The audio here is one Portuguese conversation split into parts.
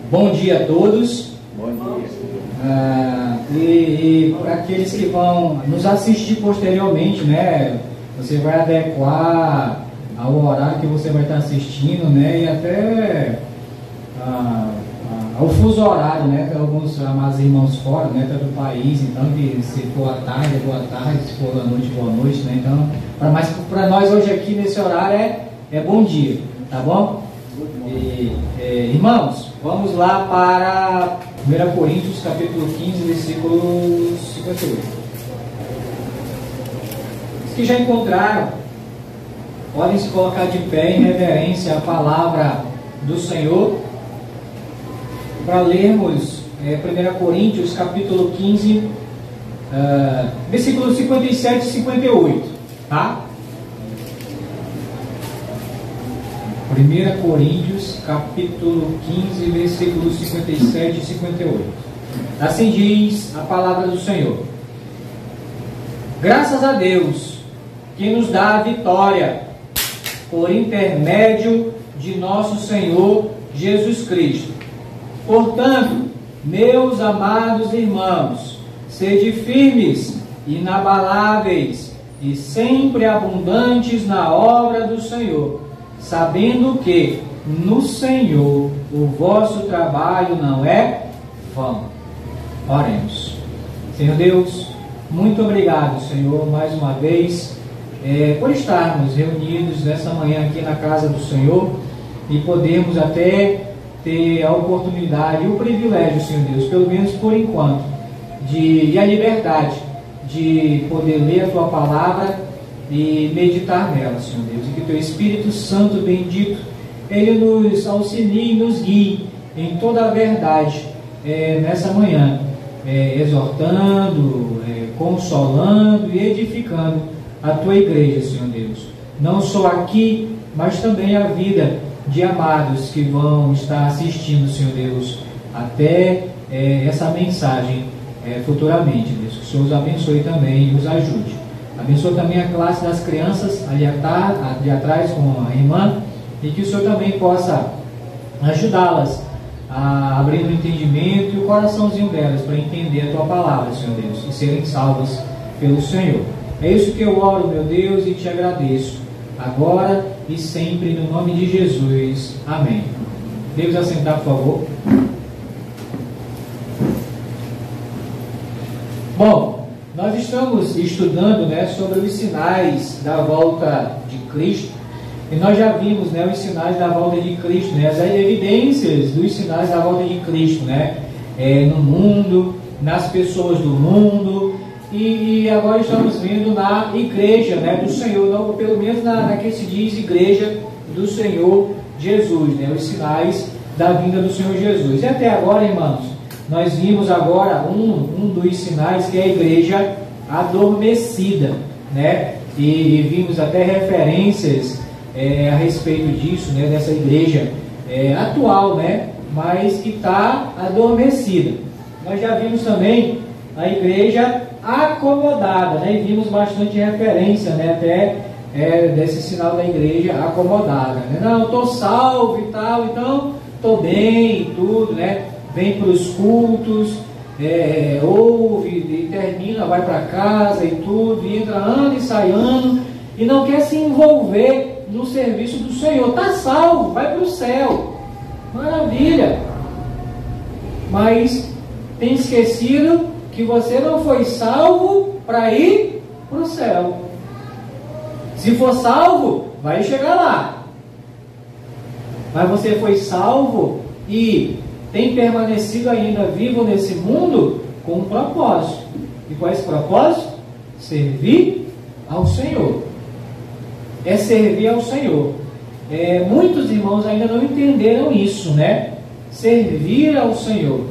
Bom dia a todos. Bom dia. E para aqueles que vão nos assistir posteriormente, né? Você vai adequar ao horário que você vai estar assistindo, né? E até ao fuso horário, né? Tem alguns amados irmãos fora, né? Tá do país, então que se for à tarde, é boa tarde, se for à noite, boa noite, né? Então, mas para nós hoje aqui nesse horário é bom dia, tá bom? Irmãos, vamos lá para 1 Coríntios capítulo 15, versículo 58. Os que já encontraram podem se colocar de pé em reverência à palavra do Senhor para lermos 1 Coríntios capítulo 15, versículos 57 e 58, tá? 1 Coríntios, capítulo 15, versículos 57 e 58. Assim diz a palavra do Senhor. Graças a Deus, que nos dá a vitória, por intermédio de nosso Senhor Jesus Cristo. Portanto, meus amados irmãos, sede firmes, inabaláveis e sempre abundantes na obra do Senhor, sabendo que no Senhor o vosso trabalho não é vão. Oremos. Senhor Deus, muito obrigado, Senhor, mais uma vez, por estarmos reunidos nessa manhã aqui na casa do Senhor e podermos até ter a oportunidade e o privilégio, Senhor Deus, pelo menos por enquanto, e a liberdade de poder ler a Tua palavra e meditar nela, Senhor Deus, e que Teu Espírito Santo bendito, Ele nos auxilie e nos guie em toda a verdade nessa manhã, exortando, consolando e edificando a Tua igreja, Senhor Deus, não só aqui, mas também a vida de amados que vão estar assistindo, Senhor Deus, até essa mensagem futuramente, Deus, que o Senhor os abençoe também e os ajude. Abençoa também a classe das crianças ali atrás com a irmã, e que o Senhor também possa ajudá-las a abrir o entendimento e o coraçãozinho delas para entender a Tua palavra, Senhor Deus, e serem salvas pelo Senhor. É isso que eu oro, meu Deus, e te agradeço, agora e sempre, no nome de Jesus. Amém. Deus assentar, por favor. Bom, nós estamos estudando, né, sobre os sinais da volta de Cristo, e nós já vimos, né, os sinais da volta de Cristo, né, as evidências dos sinais da volta de Cristo, né, no mundo, nas pessoas do mundo, e agora estamos vendo na igreja, né, do Senhor, não, pelo menos na que se diz igreja do Senhor Jesus, né, os sinais da vinda do Senhor Jesus. E até agora, irmãos, nós vimos agora um dos sinais, que é a igreja adormecida, né? E vimos até referências a respeito disso, né? Dessa igreja atual, né? Mas que está adormecida. Nós já vimos também a igreja acomodada, né? E vimos bastante referência, né? Até desse sinal da igreja acomodada, né? Não, estou salvo e tal, então estou bem e tudo, né? Vem para os cultos, ouve e termina, vai para casa e tudo, e entra ano e sai ano, e não quer se envolver no serviço do Senhor. Está salvo, vai para o céu, maravilha, mas tem esquecido que você não foi salvo para ir para o céu. Se for salvo, vai chegar lá, mas você foi salvo e tem permanecido ainda vivo nesse mundo com um propósito. E qual é esse propósito? Servir ao Senhor. É servir ao Senhor. Muitos irmãos ainda não entenderam isso, né? Servir ao Senhor.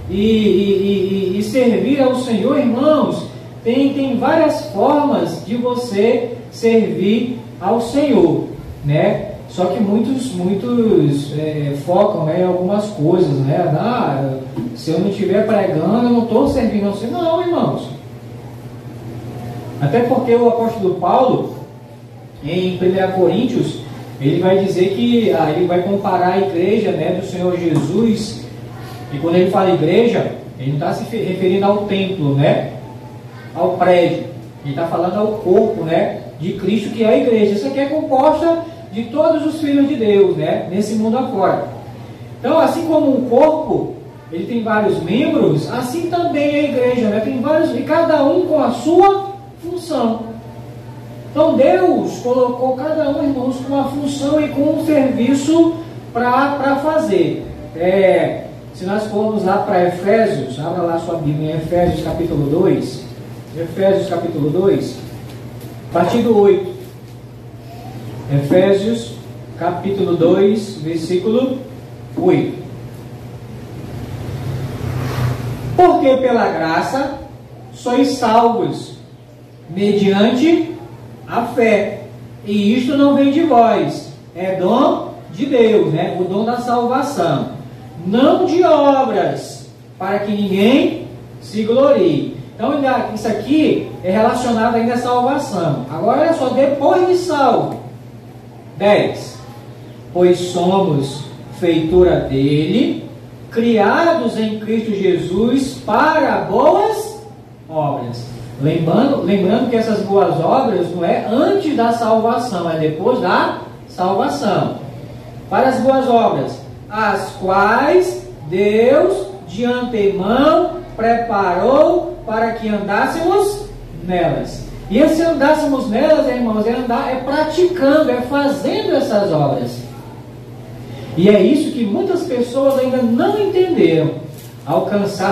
E servir ao Senhor, irmãos, tem várias formas de você servir ao Senhor, né? Só que muitos focam, né, em algumas coisas, né? Se eu não estiver pregando, eu não estou servindo ao Senhor. Não, irmãos. Até porque o apóstolo Paulo, em 1 Coríntios, ele vai dizer que ele vai comparar a igreja, né, do Senhor Jesus E quando ele fala igreja, ele não está se referindo ao templo, né? Ao prédio. Ele está falando ao corpo, né? De Cristo, que é a igreja. Isso aqui é composta de todos os filhos de Deus, né? Nesse mundo afora. Então, assim como um corpo, ele tem vários membros, assim também a igreja, né? Tem vários, e cada um com a sua função. Então, Deus colocou cada um, irmãos, com uma função e com um serviço para fazer. Se nós formos lá para Efésios, abra lá sua Bíblia em Efésios capítulo 2. Efésios capítulo 2, a partir do 8. Efésios capítulo 2, versículo 8. Porque pela graça sois salvos, mediante a fé. E isto não vem de vós, é dom de Deus, né? O dom da salvação. Não de obras, para que ninguém se glorie. Então, isso aqui é relacionado ainda à salvação. Agora, olha só, depois de salvo. 10. Pois somos feitura dele, criados em Cristo Jesus para boas obras. Lembrando que essas boas obras não é antes da salvação, é depois da salvação. Para as boas obras, as quais Deus de antemão preparou para que andássemos nelas. E esse andássemos nelas, irmãos, é praticando, é fazendo essas obras. E é isso que muitas pessoas ainda não entenderam.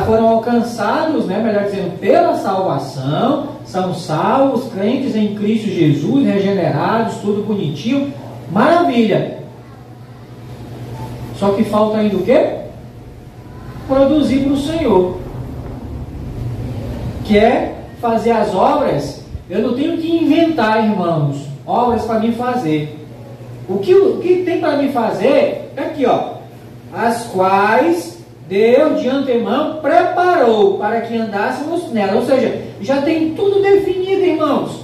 Foram alcançados, né, melhor dizendo, pela salvação, são salvos, crentes em Cristo Jesus, regenerados, tudo bonitinho, maravilha. Só que falta ainda o quê? Produzir para o Senhor. Que é fazer as obras. Eu não tenho que inventar, irmãos, obras para mim fazer. O que tem para mim fazer é aqui, ó. As quais Deus de antemão preparou para que andássemos nela. Ou seja, já tem tudo definido, irmãos.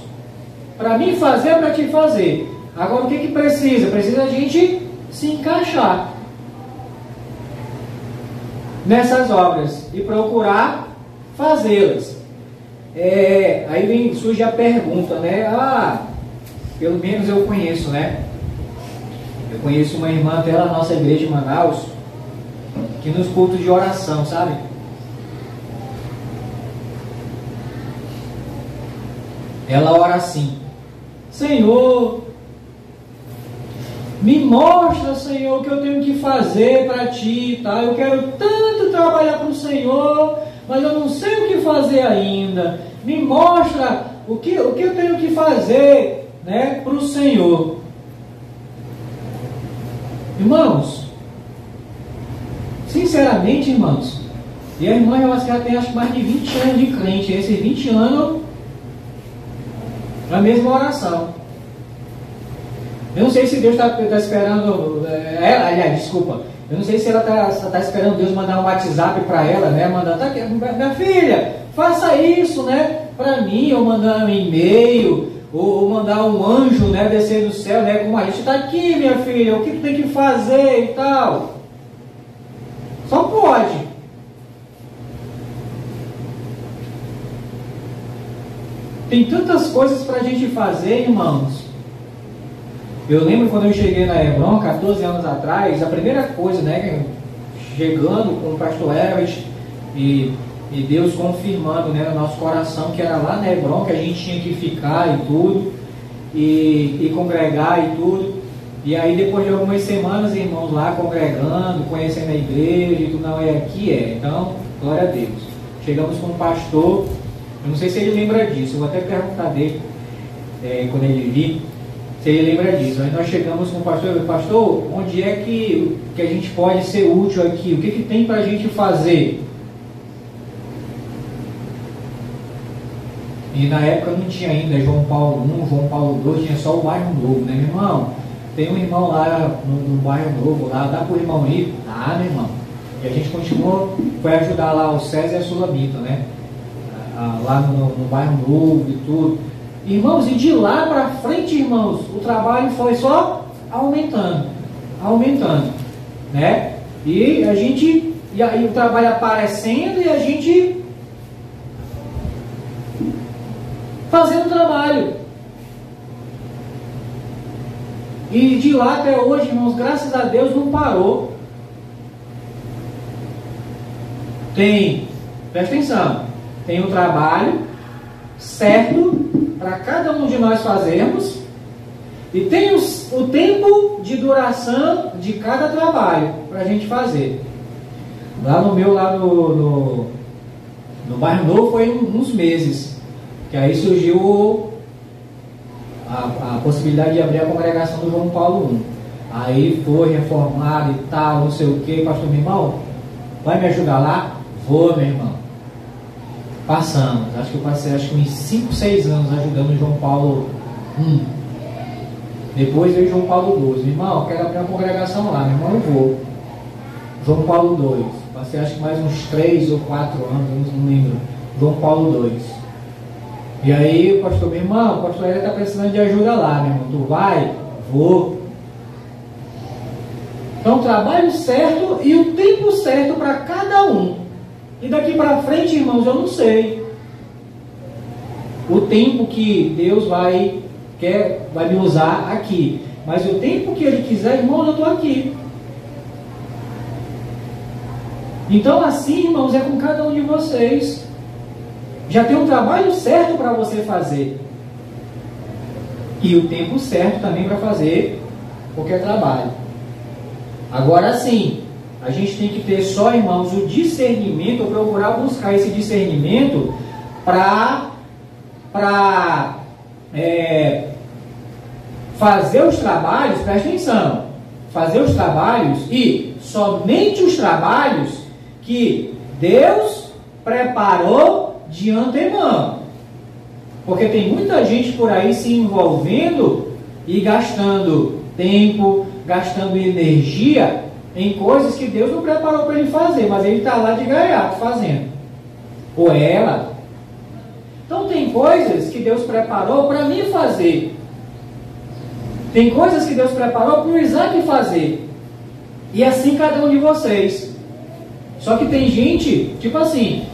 Para mim fazer, para te fazer. Agora o que precisa? Precisa a gente se encaixar nessas obras e procurar fazê-las. Aí surge a pergunta, né? Pelo menos eu conheço, né? Eu conheço uma irmã até lá na nossa igreja de Manaus, que nos cultos de oração, sabe? Ela ora assim: Senhor, me mostra, Senhor, o que eu tenho que fazer para Ti, tá? Eu quero tanto trabalhar para o Senhor, mas eu não sei o que fazer ainda. Me mostra o que eu tenho que fazer, né, para o Senhor. Irmãos, sinceramente, irmãos, e a irmã, eu acho que ela tem mais de 20 anos de crente. Esses 20 anos, a mesma oração. Eu não sei se Deus está esperando. Eu não sei se ela está esperando Deus mandar um WhatsApp para ela, né? Mandando, tá aqui, minha filha, faça isso, né? Para mim, ou mandar um e-mail, ou mandar um anjo, né? Descer do céu, né? Como a gente está aqui, minha filha, o que tu tem que fazer e tal. Só pode. Tem tantas coisas para a gente fazer, irmãos. Eu lembro quando eu cheguei na Hebron, 14 anos atrás, a primeira coisa, né, chegando com o pastor Everett e Deus confirmando, né, no nosso coração que era lá na Hebron que a gente tinha que ficar e tudo, e congregar e tudo. E aí depois de algumas semanas, irmãos, lá congregando, conhecendo a igreja e tudo, não, aqui então, glória a Deus. Chegamos com o pastor, eu não sei se ele lembra disso, eu vou até perguntar dele, quando ele vir, se ele lembra disso. Aí nós chegamos com o pastor, onde é que a gente pode ser útil aqui? O que tem para a gente fazer? E na época não tinha ainda João Paulo I, João Paulo II, tinha só o bairro Novo, né, meu irmão? Tem um irmão lá no bairro Novo, lá, dá para o irmão ir? Dá, meu irmão. E a gente continuou, foi ajudar lá o César e a Sulamita, né? Lá no bairro Novo e tudo. Irmãos, e de lá para frente, irmãos, o trabalho foi só aumentando, né? E a gente e aí o trabalho aparecendo e a gente fazendo o trabalho. E de lá até hoje, irmãos, graças a Deus não parou. Presta atenção, tem o trabalho certo para cada um de nós fazermos e tem o tempo de duração de cada trabalho para a gente fazer. Lá no Bairro Novo foi uns meses, que aí surgiu a possibilidade de abrir a congregação do João Paulo I. Aí foi reformado e tal, não sei o que, pastor, meu irmão, vai me ajudar lá? Vou, meu irmão. Passamos, acho que eu passei uns 5, 6 anos ajudando o João Paulo I. Depois veio João Paulo II. Meu irmão, eu quero abrir uma congregação lá, meu irmão, eu vou. João Paulo II. Passei acho que mais uns 3 ou 4 anos, não lembro. João Paulo II. E aí o pastor, meu irmão, o pastor está precisando de ajuda lá, meu irmão. Tu vai? Vou. Então, o trabalho certo e o tempo certo para cada um. E daqui para frente, irmãos, eu não sei o tempo que Deus vai me usar aqui. Mas o tempo que Ele quiser, irmãos, eu estou aqui. Então, assim, irmãos, é com cada um de vocês. Já tem um trabalho certo para você fazer. E o tempo certo também para fazer qualquer trabalho. Agora sim, a gente tem que ter só, irmãos, o discernimento, ou procurar buscar esse discernimento para fazer os trabalhos, presta atenção, fazer os trabalhos e somente os trabalhos que Deus preparou de antemão. Porque tem muita gente por aí se envolvendo e gastando tempo, gastando energia em coisas que Deus não preparou para ele fazer, mas ele está lá de gaiato fazendo. Ou ela. Então tem coisas que Deus preparou para mim fazer. Tem coisas que Deus preparou para o Isaac fazer. E assim cada um de vocês. Só que tem gente, tipo assim,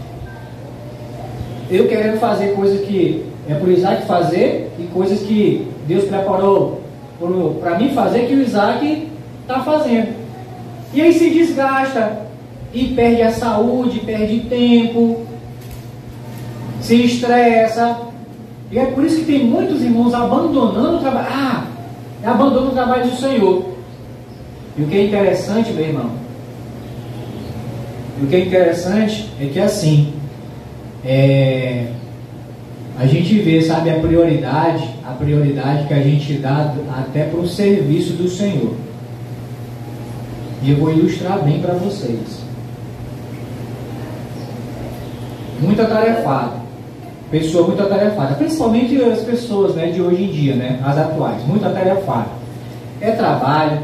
eu querendo fazer coisas que é para o Isaac fazer e coisas que Deus preparou para mim fazer que o Isaac está fazendo. E aí se desgasta e perde a saúde, perde tempo, se estressa. E é por isso que tem muitos irmãos abandonando o trabalho. Abandonam o trabalho do Senhor. E o que é interessante, meu irmão, o que é interessante é que assim, a gente vê, sabe, a prioridade que a gente dá até para o serviço do Senhor. E eu vou ilustrar bem para vocês. Muito atarefado. Pessoa muito atarefada. Principalmente as pessoas, né, de hoje em dia, né, as atuais. Muito atarefada. É trabalho,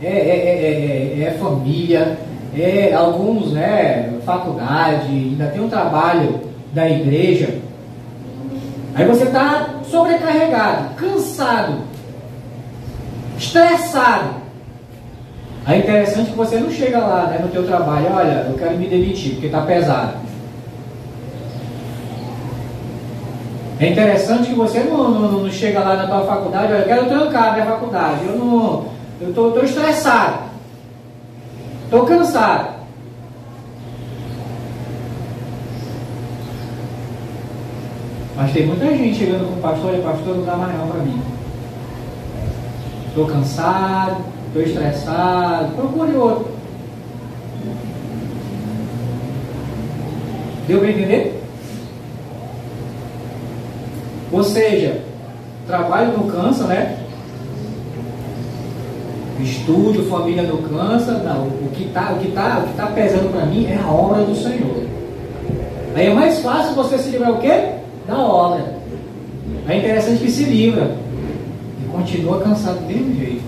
é família, alguns, né, faculdade, ainda tem um trabalho da igreja. Aí você está sobrecarregado, cansado, estressado. Aí é interessante que você não chega lá, né, no teu trabalho, olha, eu quero me demitir porque está pesado. É interessante que você não chega lá na tua faculdade, olha, eu quero trancar a minha faculdade, eu estou estressado, estou cansado. Mas tem muita gente chegando com o pastor, e pastor, não dá mais não para mim. Estou cansado, estou estressado, procure outro. Deu para entender? Ou seja, trabalho não cansa, né? Estudo, família não cansa. Não, o que tá pesando para mim é a obra do Senhor. Aí é mais fácil você se livrar o quê? Da obra. Aí é interessante que se livra e continua cansado do mesmo jeito.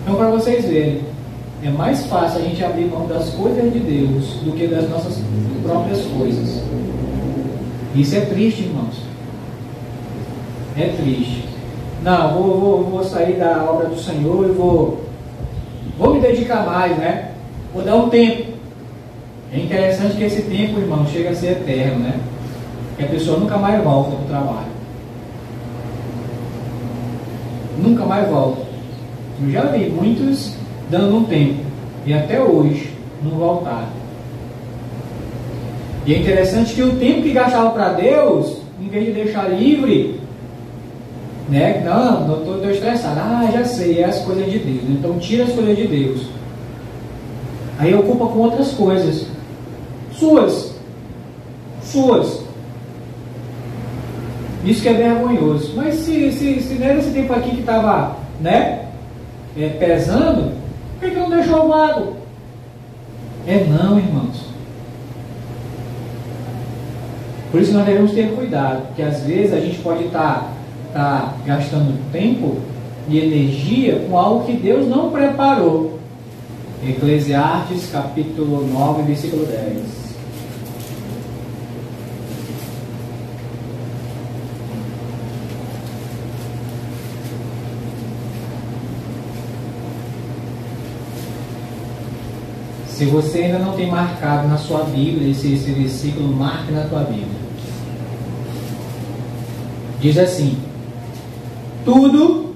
Então, para vocês verem, é mais fácil a gente abrir mão das coisas de Deus do que das nossas próprias coisas. Isso é triste, irmãos. É triste. Não, vou sair da obra do Senhor e vou vou me dedicar mais, né? Vou dar um tempo. É interessante que esse tempo, irmão, chega a ser eterno, né? Que a pessoa nunca mais volta para o trabalho. Nunca mais volta. Eu já vi muitos dando um tempo e até hoje não voltaram. E é interessante que o tempo que gastava para Deus, em vez de deixar livre, né? Não estou estressado. Já sei, é as coisas de Deus. Então tira as coisas de Deus. Aí ocupa com outras coisas. Suas. Isso que é vergonhoso. Mas se não era esse tempo aqui que estava, né, pesando, por que não deixou o vago? Não, irmãos. Por isso nós devemos ter cuidado, porque às vezes a gente pode estar gastando tempo e energia com algo que Deus não preparou. Eclesiastes capítulo 9, versículo 10. Se você ainda não tem marcado na sua Bíblia esse versículo, marque na tua Bíblia. Diz assim: tudo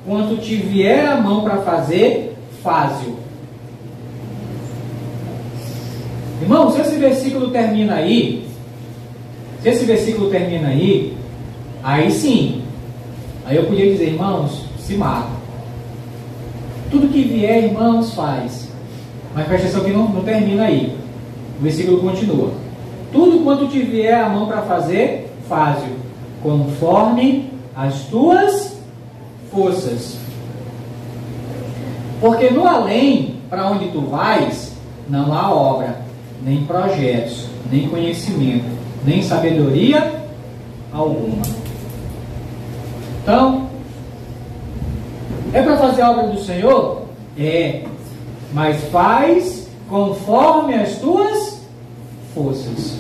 quanto te vier a mão para fazer, faze-o. Irmão, se esse versículo termina aí, aí sim, aí eu podia dizer, irmãos, se mata. Tudo que vier, irmãos, faz. Mas presta atenção que não termina aí. O versículo continua. Tudo quanto te vier a mão para fazer, faze-o, conforme as tuas forças. Porque no além, para onde tu vais, não há obra, nem projetos, nem conhecimento, nem sabedoria alguma. Então, é para fazer a obra do Senhor? Mas faz conforme as tuas forças.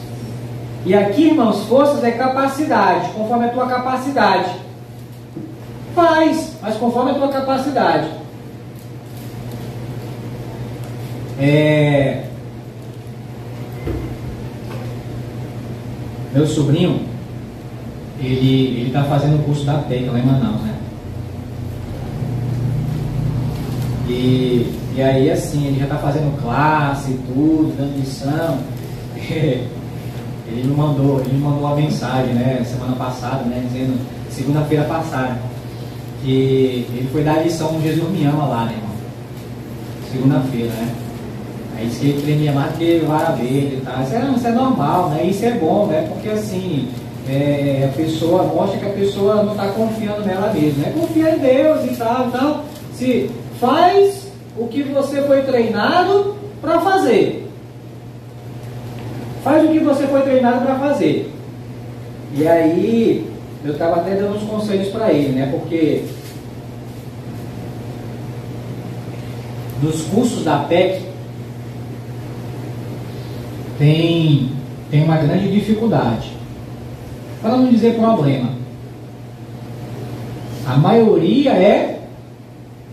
E aqui, irmãos, forças é capacidade, conforme a tua capacidade. Faz, mas conforme a tua capacidade. Meu sobrinho, ele está fazendo o curso da PEC lá em Manaus, né? E aí, assim, ele já está fazendo classe e tudo, dando lição. Ele me mandou uma mensagem, né, semana passada, né, dizendo, segunda-feira passada, que ele foi dar a lição no Jesus Me Ama lá, né, irmão? Segunda-feira, né? Aí disse que ele tremia mais que vara verde e tal. Isso é normal, né? Isso é bom, né? Porque assim, a pessoa mostra que a pessoa não está confiando nela mesma, né? Confia em Deus e tal. Então, se faz o que você foi treinado para fazer. Faz o que você foi treinado para fazer. E aí, eu estava até dando uns conselhos para ele, né? Porque nos cursos da PEC tem uma grande dificuldade. Para não dizer problema. A maioria é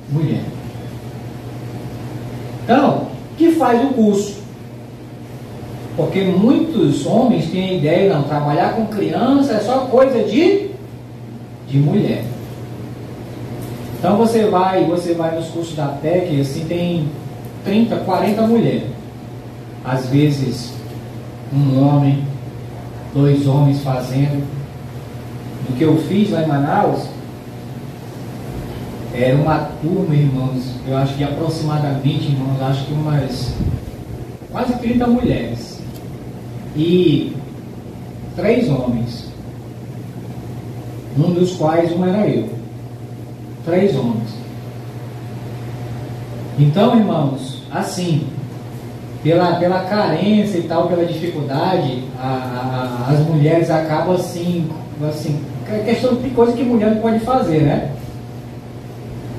mulher. Então, que faz o curso? Porque muitos homens têm a ideia, não, trabalhar com criança é só coisa de mulher. Então você vai nos cursos da PEC, assim, tem 30, 40 mulheres. Às vezes, um homem, 2 homens fazendo. Do que eu fiz lá em Manaus, era uma turma, irmãos, eu acho que aproximadamente, irmãos, acho que umas quase 30 mulheres. E 3 homens. Um dos quais era eu. 3 homens. Então, irmãos, assim, pela carência e tal, pela dificuldade, as mulheres acabam assim, questão de coisa que mulher não pode fazer, né?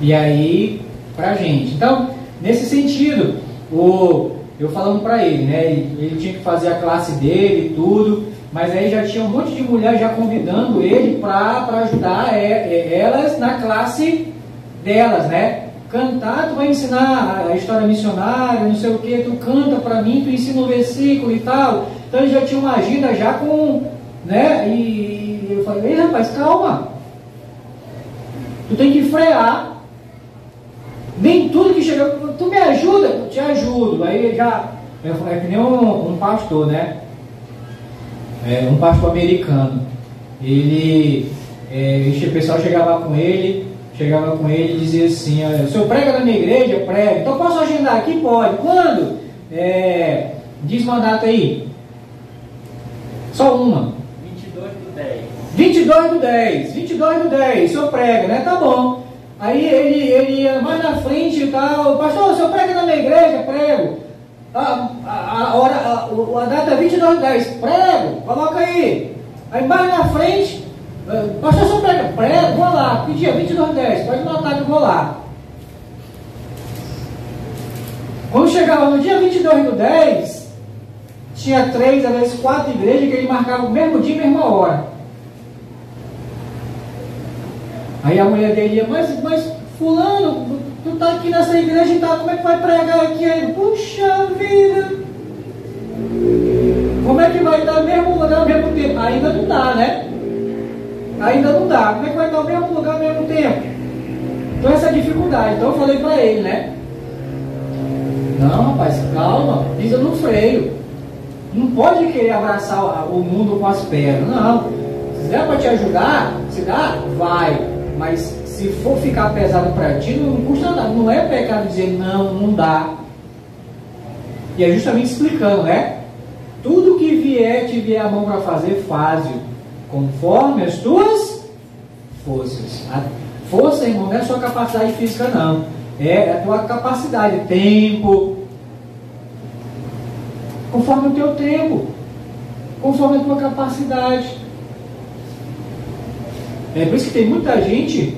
E aí, pra gente. Então, nesse sentido, eu falando pra ele, né? Ele tinha que fazer a classe dele e tudo, mas aí já tinha um monte de mulher já convidando ele para ajudar elas na classe delas, né? cantar, tu vai ensinar a história missionária, não sei o que, tu canta para mim, tu ensina um versículo e tal. Então ele já tinha uma agenda já com, né? E eu falei, ei rapaz, calma. Tu tem que frear. Nem tudo que chega, tu me ajuda, eu te ajudo. Aí já, é que nem um pastor, né? Um pastor americano. O pessoal chegava com ele e dizia assim, olha, o senhor prega na minha igreja? Eu prego. Então posso agendar aqui? Pode. Quando? Diz uma data aí. Só uma. 22 do 10. O senhor prega, né? Tá bom. Aí ele ia mais na frente e tal. Pastor, o senhor prega na minha igreja? Prego. A data é 22 do 10. Prego. Coloca aí. Aí mais na frente. Pastor, o senhor prega? Prego. Vou lá. Que dia? 22 do 10. Pode notar que eu vou lá. Quando chegava no dia 22 do 10, tinha 3, às vezes 4 igrejas que ele marcava o mesmo dia e a mesma hora. Aí a mulher dele ia, mas fulano, tu tá aqui nessa igreja e tal, como é que vai pregar aqui? Aí, puxa vida, como é que vai dar o mesmo lugar ao mesmo tempo? Ainda não dá, né? Ainda não dá. Como é que vai dar o mesmo lugar ao mesmo tempo? Então essa dificuldade. Então eu falei para ele, né? Não, rapaz, calma, pisa no freio. Não pode querer abraçar o mundo com as pernas, não. Se der para te ajudar, se dá, vai. Mas se for ficar pesado para ti, não custa nada. Não é pecado dizer não dá. E é justamente explicando, né? Tudo que te vier a mão para fazer, faz-o conforme as tuas forças. A força, irmão, não é a sua capacidade física, não. É a tua capacidade, tempo. Conforme o teu tempo. Conforme a tua capacidade. É por isso que tem muita gente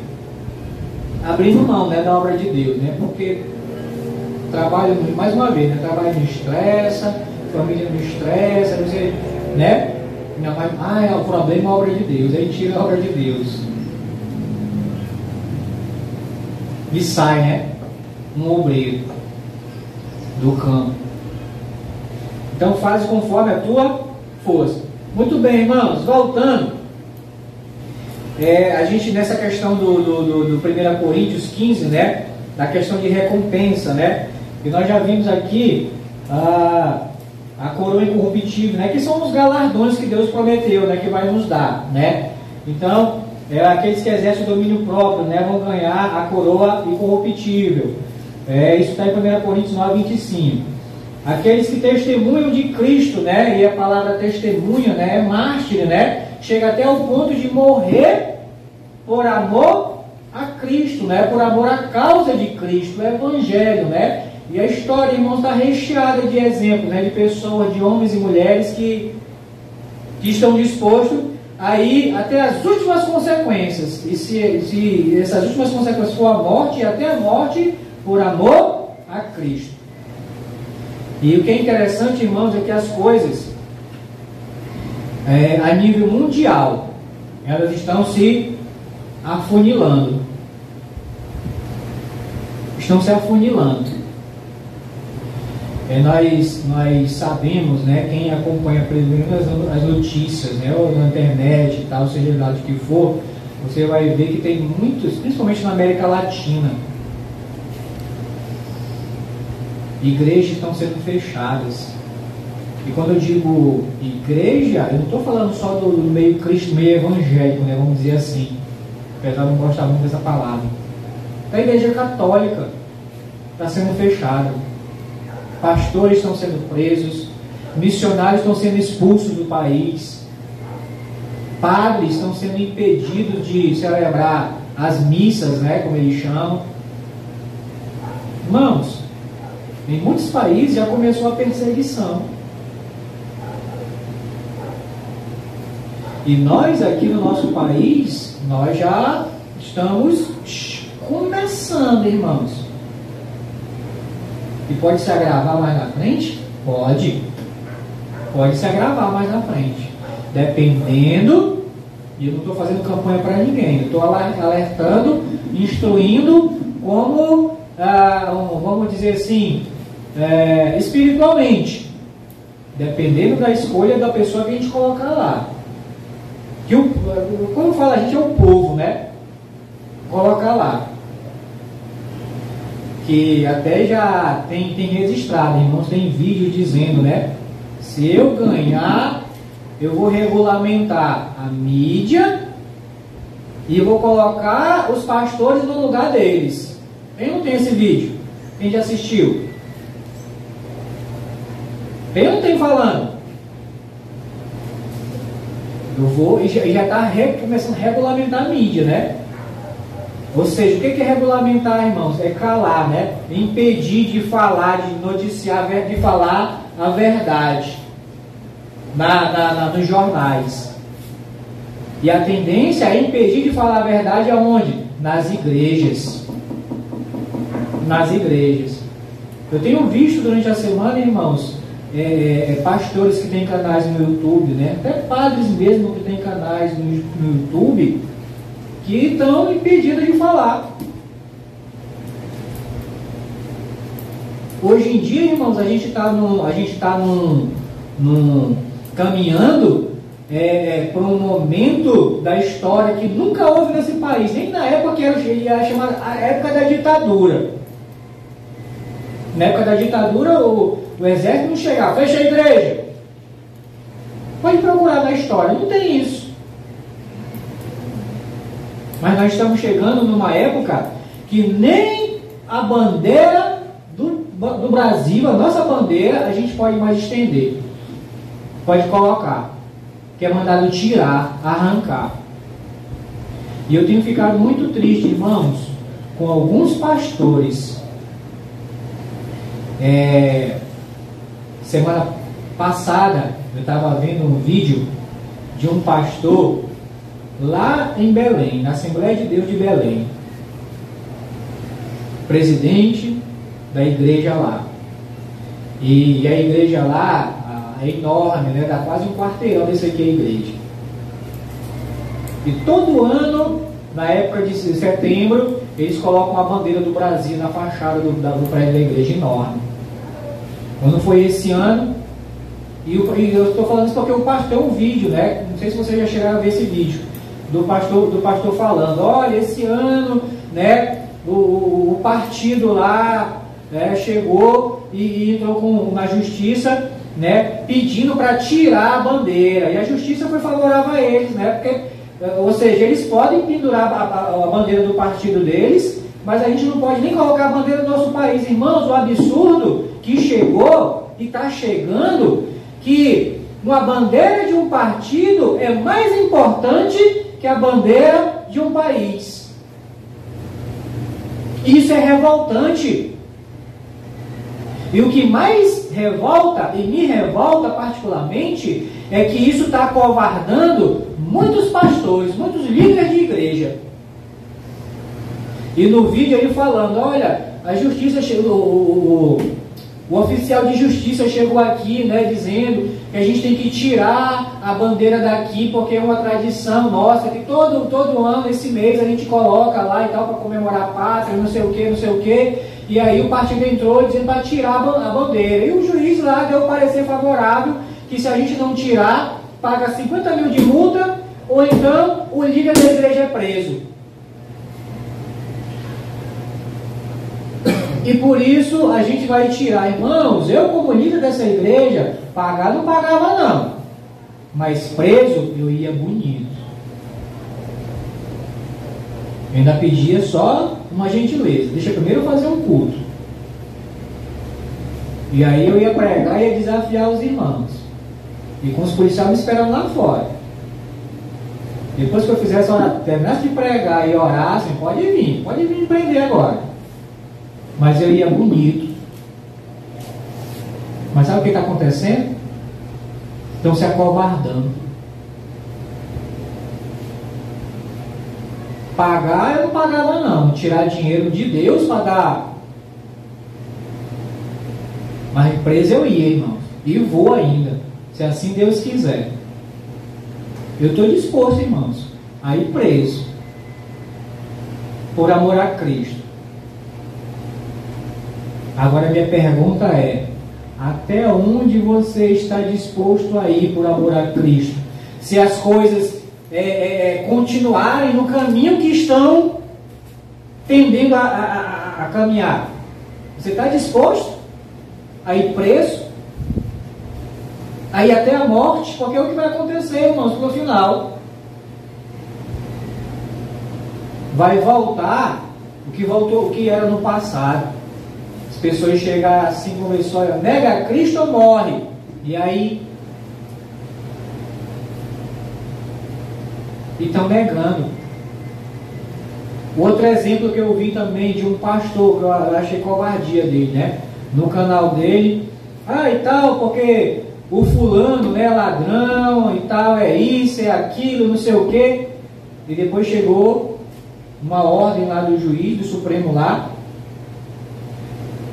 abrindo mão, né, da obra de Deus, né? Porque trabalho, mais uma vez, né? Trabalho não estressa, família não estressa, você, né? O problema é a obra de Deus, aí tira a obra de Deus. E sai, né? Um obreiro do campo. Então faz conforme a tua força. Muito bem, irmãos, voltando. A gente nessa questão do 1 Coríntios 15, né? Da questão de recompensa, né? E nós já vimos aqui a coroa incorruptível, né? Que são os galardões que Deus prometeu, né? Que vai nos dar, né? Então, aqueles que exercem o domínio próprio, né? Vão ganhar a coroa incorruptível. Isso está em 1 Coríntios 9, 25. Aqueles que testemunham de Cristo, né? E a palavra testemunha, né? É mártir, né? Chega até o ponto de morrer por amor a Cristo, né? Por amor à causa de Cristo, o Evangelho, né? E a história, irmãos, está recheada de exemplos, né? De pessoas, de homens e mulheres que estão dispostos a ir até as últimas consequências. E se essas últimas consequências for a morte, até a morte por amor a Cristo. E o que é interessante, irmãos, é que as coisas a nível mundial, elas estão se afunilando. Estão se afunilando. Nós sabemos, né, quem acompanha as notícias, né, ou na internet e tal, seja lá de que for, você vai ver que tem muitos, principalmente na América Latina, igrejas estão sendo fechadas. E quando eu digo igreja, eu não estou falando só do meio Cristo, meio evangélico, né, vamos dizer assim, apesar de não gostar muito dessa palavra. A igreja católica está sendo fechada, pastores estão sendo presos, missionários estão sendo expulsos do país, padres estão sendo impedidos de celebrar as missas, né, como eles chamam. Irmãos, em muitos países já começou a perseguição. E nós aqui no nosso país, nós já estamos começando, irmãos. E pode se agravar mais na frente? Pode. Pode se agravar mais na frente. Dependendo E eu não estou fazendo campanha para ninguém. Eu estou alertando, instruindo como, vamos dizer assim, espiritualmente. Dependendo da escolha da pessoa que a gente colocar lá. Quando eu falo a gente é o povo, né? Colocar lá. Que até já tem registrado, irmãos, tem vídeo dizendo, né? Se eu ganhar, eu vou regulamentar a mídia e vou colocar os pastores no lugar deles. Quem não tem esse vídeo? Quem já assistiu? Quem não tem falando? Eu vou, e já está começando a regulamentar a mídia, né? Ou seja, o que é regulamentar, irmãos? É calar, né? Impedir de falar, de noticiar, de falar a verdade nos jornais. E a tendência é impedir de falar a verdade aonde? Nas igrejas. Nas igrejas. Eu tenho visto durante a semana, irmãos, pastores que têm canais no YouTube, né? Até padres mesmo que têm canais no YouTube, que estão impedidos de falar. Hoje em dia, irmãos, a gente está caminhando para um momento da história que nunca houve nesse país, nem na época que era chamada a época da ditadura. Na época da ditadura, o exército não chegava, fecha a igreja. Pode procurar na história, não tem isso. Mas nós estamos chegando numa época que nem a bandeira do Brasil, a nossa bandeira, a gente pode mais estender. Pode colocar. Que é mandado tirar, arrancar. E eu tenho ficado muito triste, irmãos, com alguns pastores. Semana passada, eu estava vendo um vídeo de um pastor lá em Belém, na Assembleia de Deus de Belém, presidente da igreja lá. E a igreja lá é enorme, né? Dá quase um quarteirão desse aqui a igreja. E todo ano, na época de setembro, eles colocam a bandeira do Brasil na fachada do prédio da igreja, enorme. Quando foi esse ano, e eu estou falando isso porque o pastor tem um vídeo, né? Não sei se vocês já chegaram a ver esse vídeo. Do pastor falando, olha, esse ano, né, o partido lá, né, chegou e entrou na justiça, né, pedindo para tirar a bandeira, e a justiça foi favorável a eles, né, porque, ou seja, eles podem pendurar a bandeira do partido deles, mas a gente não pode nem colocar a bandeira do nosso país. Irmãos, o absurdo que chegou e está chegando, que uma bandeira de um partido é mais importante que a bandeira de um país. Isso é revoltante. E o que mais revolta, e me revolta particularmente, é que isso está acovardando muitos pastores, muitos líderes de igreja. E no vídeo ele falando, olha, a justiça chegou, o oficial de justiça chegou aqui, né, dizendo que a gente tem que tirar a bandeira daqui, porque é uma tradição nossa, que todo ano, esse mês, a gente coloca lá e tal, para comemorar a pátria, não sei o que. E aí o partido entrou dizendo para tirar a bandeira. E o juiz lá deu parecer favorável, que se a gente não tirar, paga 50 mil de multa, ou então o líder da igreja é preso. E por isso a gente vai tirar. Irmãos, eu como líder dessa igreja, pagar não pagava não, mas preso eu ia bonito. Eu ainda pedia só uma gentileza, deixa primeiro eu fazer um culto. E aí eu ia pregar e ia desafiar os irmãos, e com os policiais me esperando lá fora. Depois que eu fizesse terminasse de pregar e orassem, pode vir me prender agora. Mas eu ia bonito. Mas sabe o que está acontecendo? Estão se acovardando. Pagar eu não pagava não. Tirar dinheiro de Deus para dar. Mas preso eu ia, irmãos. E vou ainda. Se assim Deus quiser. Eu estou disposto, irmãos. aí preso, por amor a Cristo. Agora minha pergunta é: até onde você está disposto a ir por amor a Cristo? Se as coisas continuarem no caminho que estão tendendo a caminhar, você está disposto a ir preso? A ir até a morte? Porque é o que vai acontecer, irmãos, no final. Vai voltar o que era no passado. As pessoas chegam assim, conversam, olha, nega Cristo ou morre. E aí estão negando. Outro exemplo que eu vi também de um pastor, que eu achei covardia dele, né? No canal dele, e tal, porque o fulano é ladrão e tal, é isso, é aquilo, não sei o quê. E depois chegou uma ordem lá do juiz, do Supremo lá,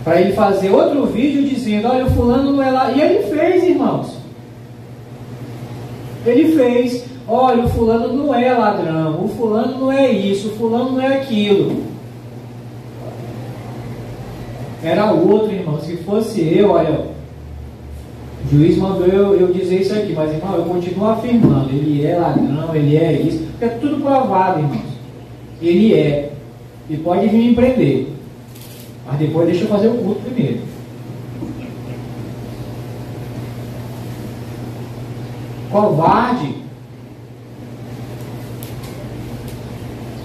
para ele fazer outro vídeo dizendo, olha, o fulano não é lá. E ele fez, irmãos. Ele fez, olha, o fulano não é ladrão, o fulano não é isso, o fulano não é aquilo. Era outro, irmão. Se fosse eu, olha, o juiz mandou eu dizer isso aqui, mas, irmão, eu continuo afirmando, ele é ladrão, ele é isso, porque é tudo provado, irmãos. Ele é. E pode vir me prender. Mas depois deixa eu fazer o culto primeiro. Covarde.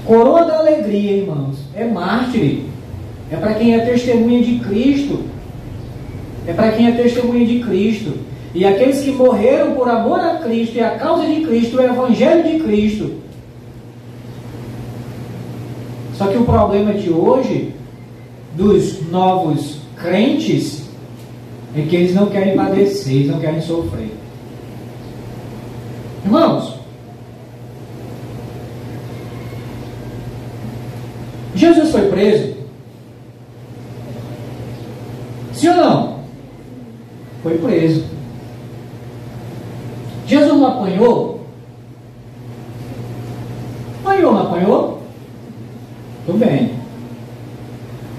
Coroa da alegria, irmãos, é mártir. É para quem é testemunha de Cristo. É para quem é testemunha de Cristo. E aqueles que morreram por amor a Cristo e a causa de Cristo, o Evangelho de Cristo. Só que o problema de hoje, dos novos crentes, é que eles não querem padecer, eles não querem sofrer. Irmãos, Jesus foi preso? Sim ou não? Foi preso. Jesus não apanhou? Apanhou, não apanhou? Tudo bem.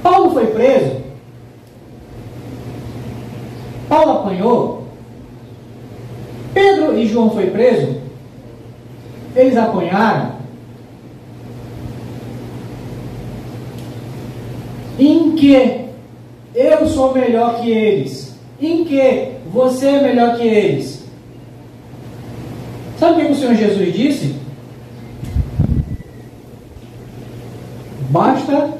Paulo foi preso? Paulo apanhou? Pedro e João foi preso? Eles apanharam? Em que eu sou melhor que eles? Em que você é melhor que eles? Sabe o que o Senhor Jesus disse? Basta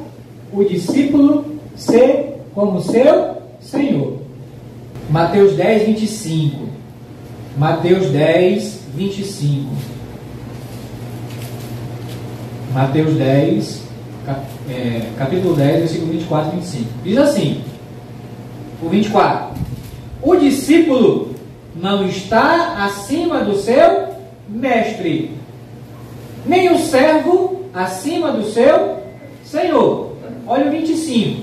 o discípulo ser como seu Senhor. Mateus 10, 25. Mateus 10, 25. Mateus 10, capítulo 10, versículo 24 e 25. Diz assim, o 24. O discípulo não está acima do seu mestre, nem o servo acima do seu Senhor. Olha o 25.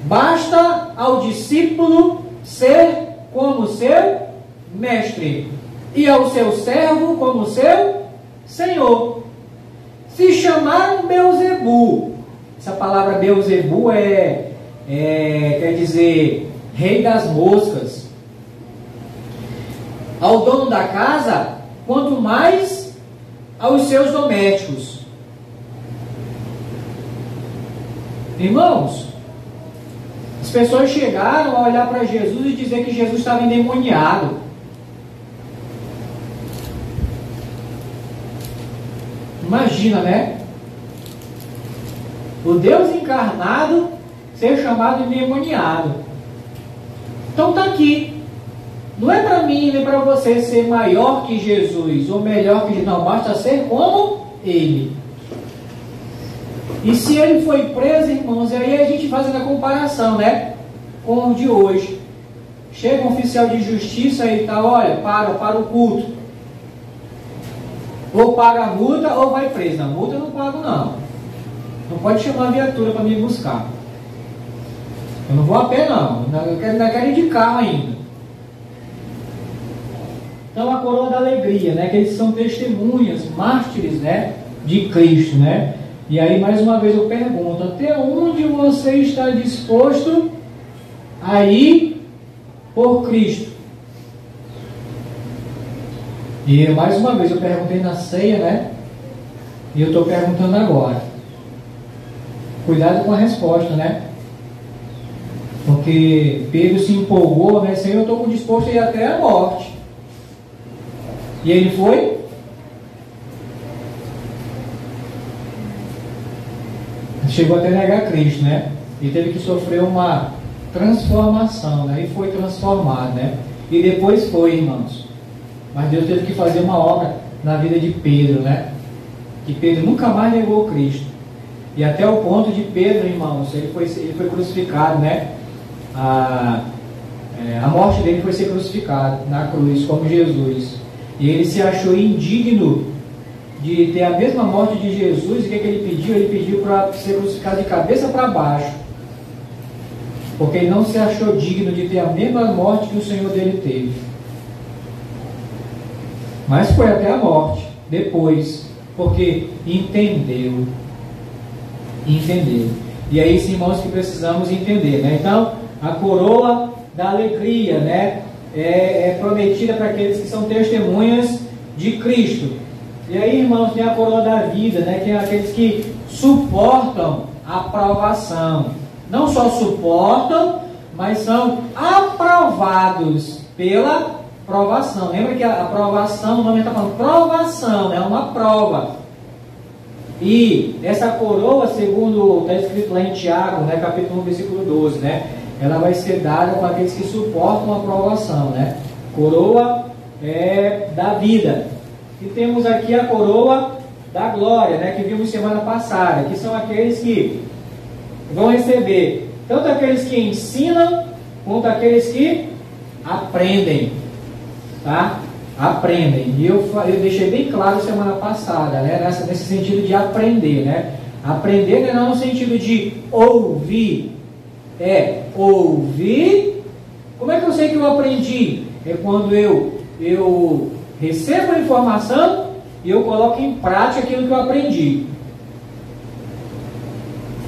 Basta ao discípulo ser como seu mestre, e ao seu servo como seu Senhor. Se chamaram Beelzebu, essa palavra Beelzebu quer dizer rei das moscas, ao dono da casa, quanto mais aos seus domésticos. Irmãos, as pessoas chegaram a olhar para Jesus e dizer que Jesus estava endemoniado. Imagina, né? O Deus encarnado ser chamado endemoniado. Então está aqui. Não é para mim nem para você ser maior que Jesus ou melhor que Jesus. Não, basta ser como Ele. E se ele foi preso, irmãos, aí a gente faz a comparação, né? Com o de hoje. Chega um oficial de justiça e tá, olha, para o culto. Ou paga a multa ou vai preso. Na multa eu não pago, não. Não pode chamar a viatura para me buscar. Eu não vou a pé, não. Eu quero ir de carro ainda. Então a coroa da alegria, né? Que eles são testemunhas, mártires, né? De Cristo, né? E aí mais uma vez eu pergunto, até onde você está disposto a ir por Cristo? E mais uma vez eu perguntei na ceia, né? E eu estou perguntando agora. Cuidado com a resposta, né? Porque Pedro se empolgou, né? Senhor, eu estou disposto a ir até a morte. E ele foi? Chegou até a negar Cristo, né? E teve que sofrer uma transformação, né? E foi transformado, né? E depois foi, irmãos. Mas Deus teve que fazer uma obra na vida de Pedro, né? Que Pedro nunca mais negou Cristo. E até o ponto de Pedro, irmãos, ele foi crucificado, né? A morte dele foi ser crucificado na cruz, como Jesus. E ele se achou indigno de ter a mesma morte de Jesus. E o que ele pediu? Ele pediu para ser crucificado de cabeça para baixo. Porque ele não se achou digno de ter a mesma morte que o Senhor dele teve. Mas foi até a morte, depois, porque entendeu. E é isso, irmãos, que precisamos entender, né? Então, a coroa da alegria, né? É prometida para aqueles que são testemunhas de Cristo. E aí, irmãos, tem a coroa da vida, né? Que é aqueles que suportam a provação. Não só suportam, mas são aprovados pela provação. Lembra que a provação, o nome está falando provação, é uma prova. E essa coroa, segundo está escrito lá em Tiago, né, capítulo 1, versículo 12, né, ela vai ser dada para aqueles que suportam a provação, né? Coroa da vida. E temos aqui a coroa da glória, né, que vimos semana passada, que são aqueles que vão receber tanto aqueles que ensinam quanto aqueles que aprendem, tá? Aprendem. E eu deixei bem claro semana passada, né? Nesse sentido de aprender, né? Aprender não no sentido de ouvir. Ouvir. Como é que eu sei que eu aprendi? É quando eu recebo a informação e eu coloco em prática aquilo que eu aprendi.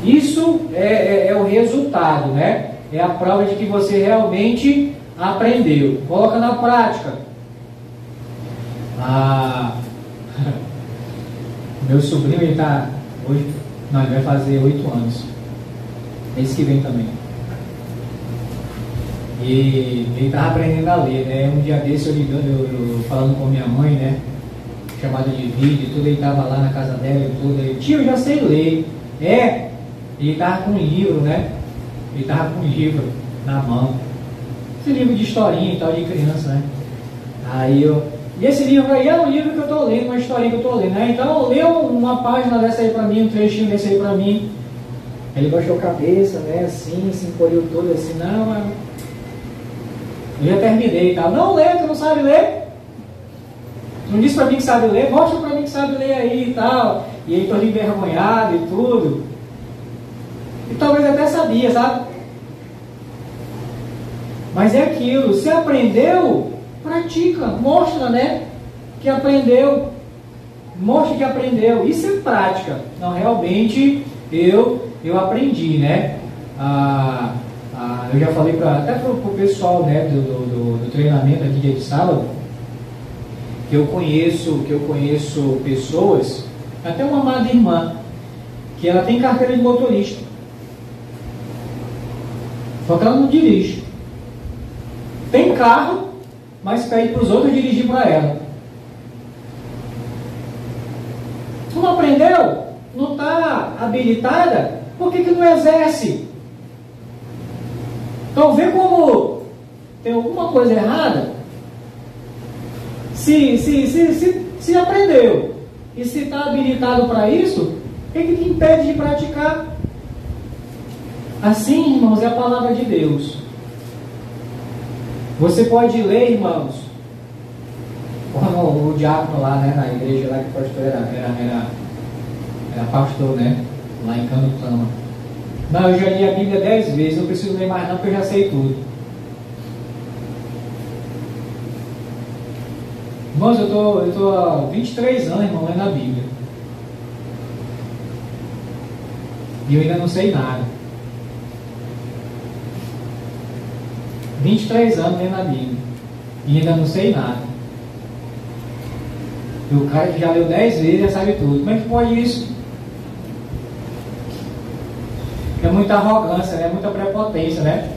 Isso é o resultado, né? É a prova de que você realmente aprendeu. Coloca na prática. Meu sobrinho, ele está hoje, não, ele vai fazer 8 anos. Mês que vem também. E ele estava aprendendo a ler, né? Um dia desse eu falando com minha mãe, né? Chamada de vídeo, tudo, ele estava lá na casa dela e tudo. Ele, tio, eu já sei ler. Ele estava com um livro, né? Ele estava com um livro na mão. Esse livro de historinha e tal, de criança, né? E esse livro aí é um livro que eu estou lendo, uma historinha que eu estou lendo, né? Então, lê uma página dessa aí para mim, um trechinho desse aí para mim. Ele baixou a cabeça, né? Assim, se encolheu todo, assim, não, eu já terminei e tal. Não lê, tu não sabe ler? Não disse para mim que sabe ler? Mostra para mim que sabe ler aí e tal. E aí todo envergonhado e tudo. E talvez até sabia, sabe? Mas é aquilo, se aprendeu, pratica, mostra, né? Que aprendeu. Mostra que aprendeu. Isso é prática. Não, realmente eu aprendi, né? Eu já falei até para o pessoal, né, do treinamento aqui dia de sábado, que eu conheço pessoas, até uma amada irmã, que ela tem carteira de motorista. Só que ela não dirige. Tem carro, mas pede para os outros dirigir para ela. Tu não aprendeu? Não está habilitada? Por que não exerce? Então vê como tem alguma coisa errada. Se aprendeu e se está habilitado para isso, o que te impede de praticar? Assim, irmãos, é a palavra de Deus. Você pode ler, irmãos, como o diácono lá, né, na igreja lá que o pastor era pastor, né, lá em Canutama. Não, eu já li a Bíblia 10 vezes, não preciso ler mais não, porque eu já sei tudo. Irmãos, eu tô há 23 anos, irmão, lendo a Bíblia. E eu ainda não sei nada. 23 anos lendo a Bíblia. E ainda não sei nada. E o cara que já leu 10 vezes já sabe tudo. Como é que pode isso? É muita arrogância, né? Muita prepotência, né?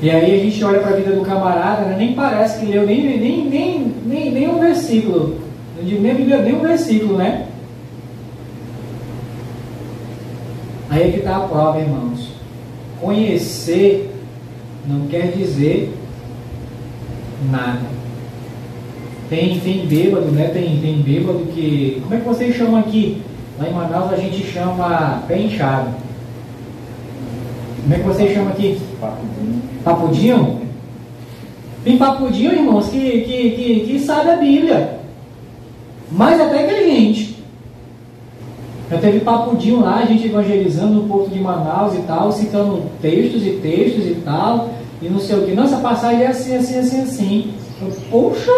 E aí a gente olha para a vida do camarada, né? Nem parece que leu nem um versículo. Eu digo nem um versículo, né? Aí é que está a prova, irmãos. Conhecer não quer dizer nada. Tem bêbado, né? Tem bêbado que... Como é que vocês chamam aqui? Lá em Manaus a gente chama pé inchado. Como é que vocês chamam aqui? Papudinho. Papudinho? Tem papudinho, irmãos, que sabe a Bíblia. Mais até que a gente. Já teve papudinho lá, a gente evangelizando no Porto de Manaus e tal, citando textos e tal, e não sei o que. Nossa, a passagem é assim. Poxa!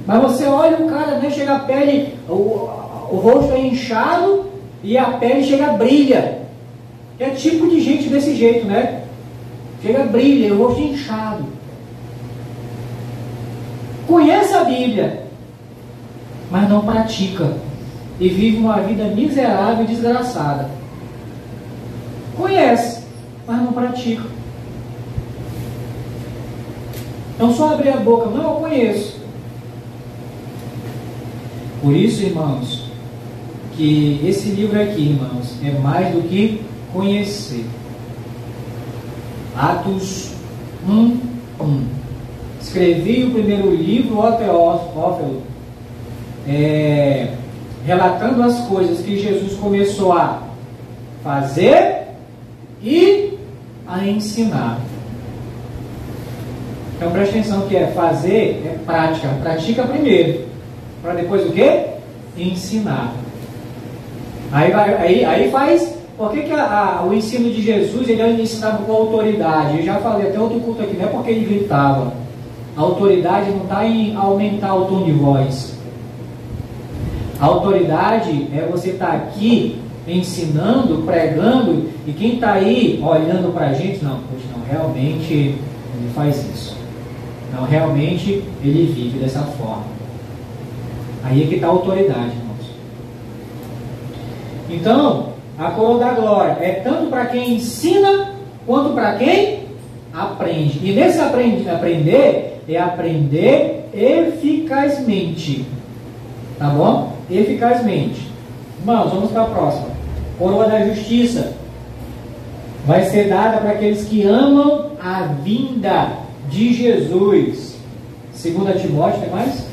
Mas você olha o cara, né? Chega a pele, o rosto é inchado e a pele chega a brilha. É tipo de gente desse jeito, né? Chega a brilha, o rosto inchado. Conhece a Bíblia, mas não pratica. E vive uma vida miserável e desgraçada. Conhece, mas não pratica. Então só abrir a boca, não, eu conheço. Por isso, irmãos, que esse livro aqui, irmãos, é mais do que conhecer. Atos 1:1. Escrevi o primeiro livro, ó Teófilo, relatando as coisas que Jesus começou a fazer e a ensinar. Então preste atenção que fazer é prática. Pratica primeiro, para depois o quê? Ensinar. Aí faz. Por que o ensino de Jesus ele ensinava com autoridade? Eu já falei até outro culto aqui, não é porque ele gritava. A autoridade não está em aumentar o tom de voz. A autoridade é você estar aqui ensinando, pregando, e quem está aí olhando para a gente, não, poxa, não, realmente ele faz isso. Não, realmente ele vive dessa forma. Aí é que está a autoridade, irmãos. Então, a coroa da glória é tanto para quem ensina, quanto para quem aprende. E nesse aprender, é aprender eficazmente. Tá bom? Eficazmente. Irmãos, vamos para a próxima. Coroa da justiça vai ser dada para aqueles que amam a vinda de Jesus. 2 Timóteo, tem mais?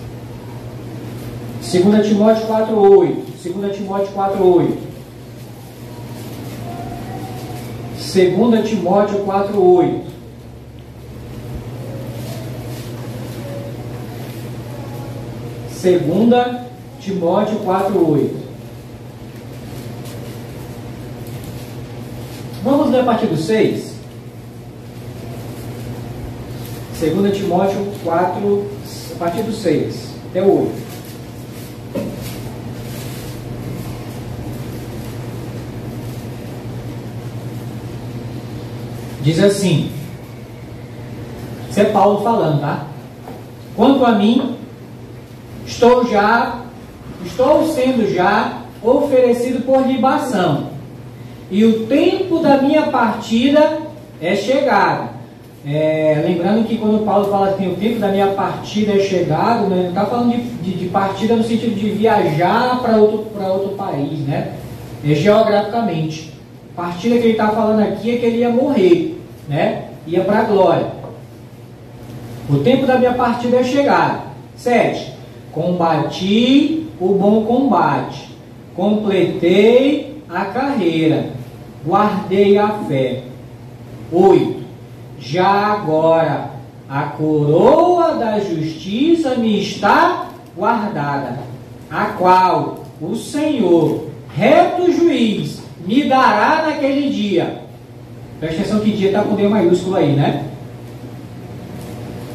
2 Timóteo 4:8. 2 Timóteo 4:8. 2 Timóteo 4:8. Segunda Timóteo 4:8. Vamos ler a partir do 6. 2 Timóteo 4, a partir do 6 até o 8. Diz assim, isso é Paulo falando, tá? Quanto a mim, estou sendo já oferecido por libação, e o tempo da minha partida é chegado. Lembrando que quando Paulo fala que o tempo da minha partida é chegado, né, ele não está falando de partida no sentido de viajar para outro país, né? É geograficamente. A partida que ele está falando aqui é que ele ia morrer, né? Ia para a glória. O tempo da minha partida é chegado. 7. Combati o bom combate, completei a carreira, guardei a fé. 8. Já agora a coroa da justiça me está guardada, a qual o Senhor, reto juiz, me dará naquele dia. Presta atenção que dia está com D maiúsculo aí, né?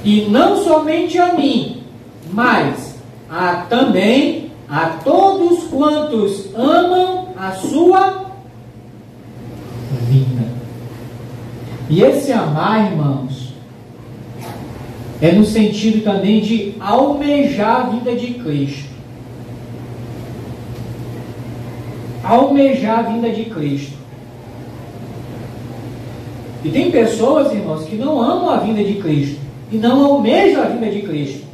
E não somente a mim, mas também a todos quantos amam a sua vinda. E esse amar, irmãos, é no sentido também de almejar a vinda de Cristo. Almejar a vinda de Cristo. E tem pessoas, irmãos, que não amam a vinda de Cristo e não almejam a vinda de Cristo.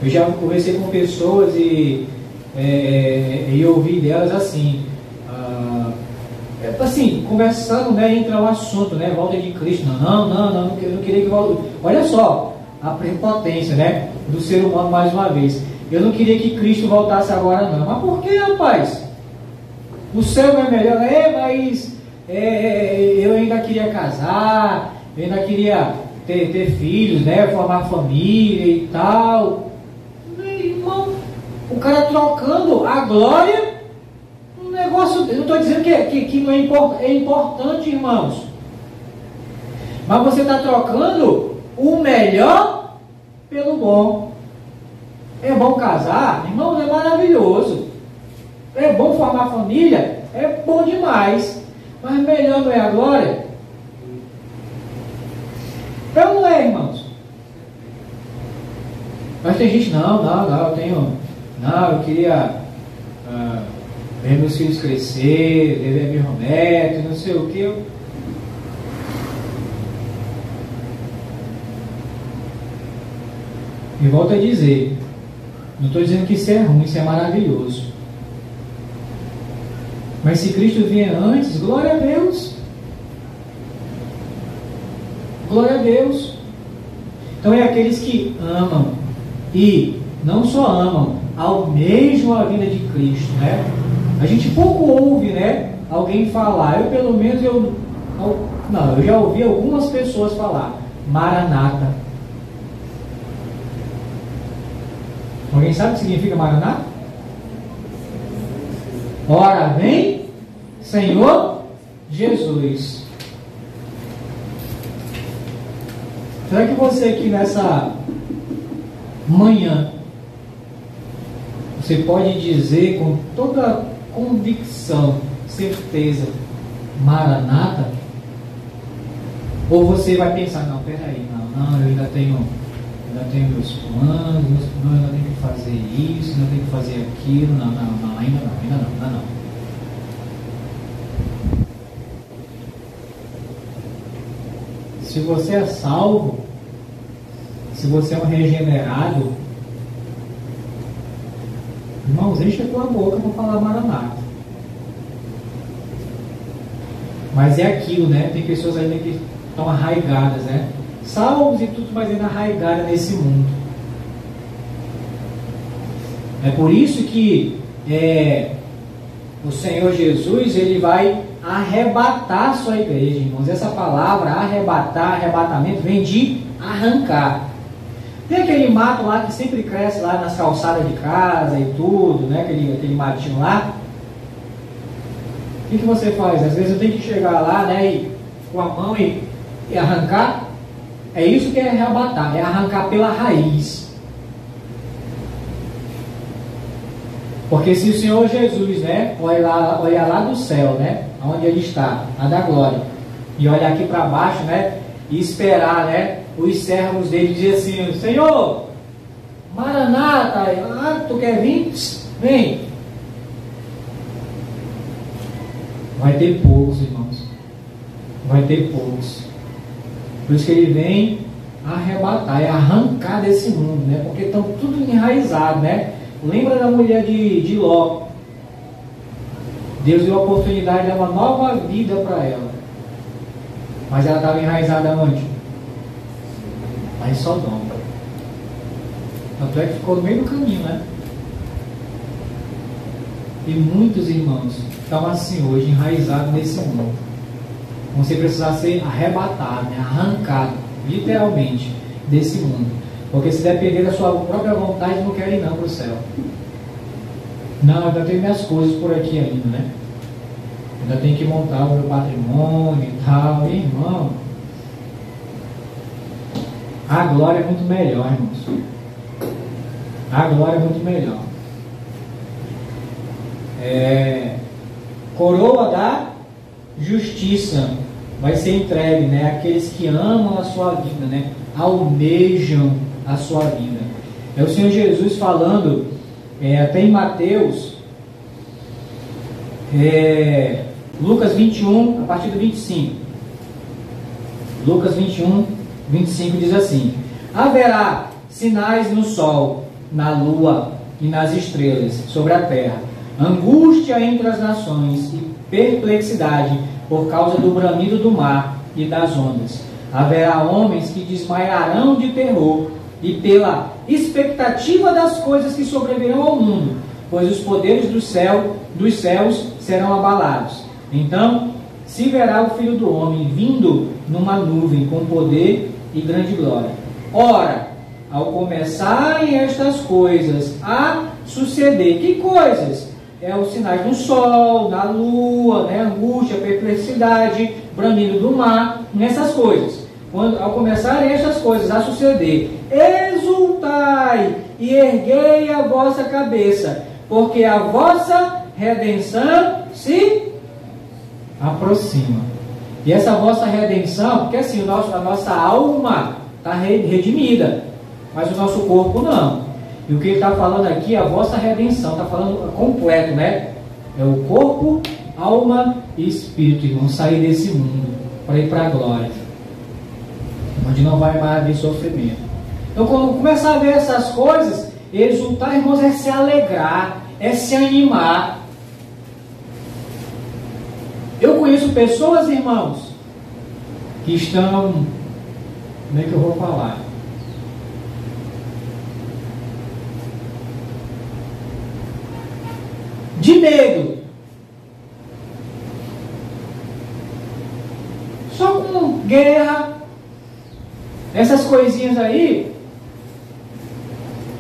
Eu já conversei com pessoas e ouvi delas assim, conversando, né, entra o assunto, né, volta de Cristo. Não queria que volte. Olha só a prepotência, né, do ser humano mais uma vez. Eu não queria que Cristo voltasse agora, não. Mas por que, rapaz? O céu não é melhor? Mas eu ainda queria casar, eu ainda queria ter filhos, né, formar família e tal. Irmão, o cara trocando a glória, um negócio. Eu não estou dizendo que não é importante, irmãos. Mas você está trocando o melhor pelo bom. É bom casar, irmãos, é maravilhoso. É bom formar família, é bom demais. Mas melhor não é a glória? Então não é, irmãos. Mas tem gente, eu queria ver meus filhos crescer, ver meu neto, não sei o que. E volto a dizer, não estou dizendo que isso é ruim, isso é maravilhoso. Mas se Cristo vier antes, glória a Deus. Glória a Deus. Então é aqueles que amam e não só amam, almejam a vinda de Cristo, né? A gente pouco ouve, né, alguém falar. Eu já ouvi algumas pessoas falar Maranata. Alguém sabe o que significa Maranata? Ora vem, Senhor Jesus. Será que você aqui nessa manhã, você pode dizer com toda convicção, certeza, Maranata? Ou você vai pensar, não, peraí, eu ainda tenho meus planos, eu ainda tenho que fazer isso, ainda tenho que fazer aquilo, ainda não. Se você é salvo, se você é um regenerado, irmãos, enche a tua boca para falar Maranata. Mas é aquilo, né? Tem pessoas ainda que estão arraigadas, né? Salvos e tudo, mas ainda arraigadas nesse mundo. É por isso que o Senhor Jesus, ele vai arrebatar a sua igreja, irmãos. Essa palavra, arrebatar, arrebatamento, vem de arrancar. Tem aquele mato lá que sempre cresce lá nas calçadas de casa e tudo, né? Aquele matinho lá. O que você faz? Às vezes eu tenho que chegar lá, né, e com a mão e arrancar. É isso que é arrebatar, é arrancar pela raiz. Porque se o Senhor Jesus, né, olhar lá do céu, né, onde ele está, a da glória, e olhar aqui para baixo, né, e esperar, né, os servos dele dizer assim: Senhor, Maranata, tu quer vir? Vem. Vai ter poucos, irmãos. Vai ter poucos. Por isso que ele vem arrebatar, é arrancar desse mundo, né? Porque estão tudo enraizado, né? Lembra da mulher de Ló? Deus deu a oportunidade de dar uma nova vida para ela. Mas ela estava enraizada onde? Lá em Sodoma. Tanto é que ficou no meio do caminho, né? E muitos irmãos estão assim hoje, enraizados nesse mundo. Você precisar ser arrebatado, né? Arrancado, literalmente, desse mundo. Porque se depender da sua própria vontade, não quer ir não para o céu. Não, ainda tenho minhas coisas por aqui ainda, né? Ainda tenho que montar o meu patrimônio e tal. Irmão, A glória é muito melhor, irmãos. A glória é muito melhor. Coroa da justiça vai ser entregue, né? Aqueles que amam a sua vida, né? Almejam a sua vida. É o Senhor Jesus falando, até em Mateus, Lucas 21, a partir do 25. Lucas 21, 25 diz assim: haverá sinais no sol, na lua e nas estrelas sobre a terra, angústia entre as nações e perplexidade por causa do bramido do mar e das ondas. Haverá homens que desmaiarão de terror e pela expectativa das coisas que sobrevirão ao mundo, pois os poderes dos céus serão abalados. Então se verá o Filho do Homem vindo numa nuvem com poder e grande glória. Ora, ao começarem estas coisas a suceder, que coisas? Os sinais no sol, na lua, né? Angústia, perplexidade, bramido do mar, nessas coisas. Ao começarem estas coisas a suceder, exultai e erguei a vossa cabeça, porque a vossa redenção se aproxima. E essa vossa redenção, porque assim, a nossa alma está redimida, mas o nosso corpo não. E o que ele está falando aqui, a vossa redenção, está falando completo, né? É o corpo, alma e espírito, irmão, sair desse mundo para ir para a glória, onde não vai mais haver sofrimento. Então, quando começar a ver essas coisas, exultar, irmãos, é se alegrar, é se animar. Eu conheço pessoas, irmãos, que estão, como é que eu vou falar? De medo. Só com guerra, essas coisinhas aí,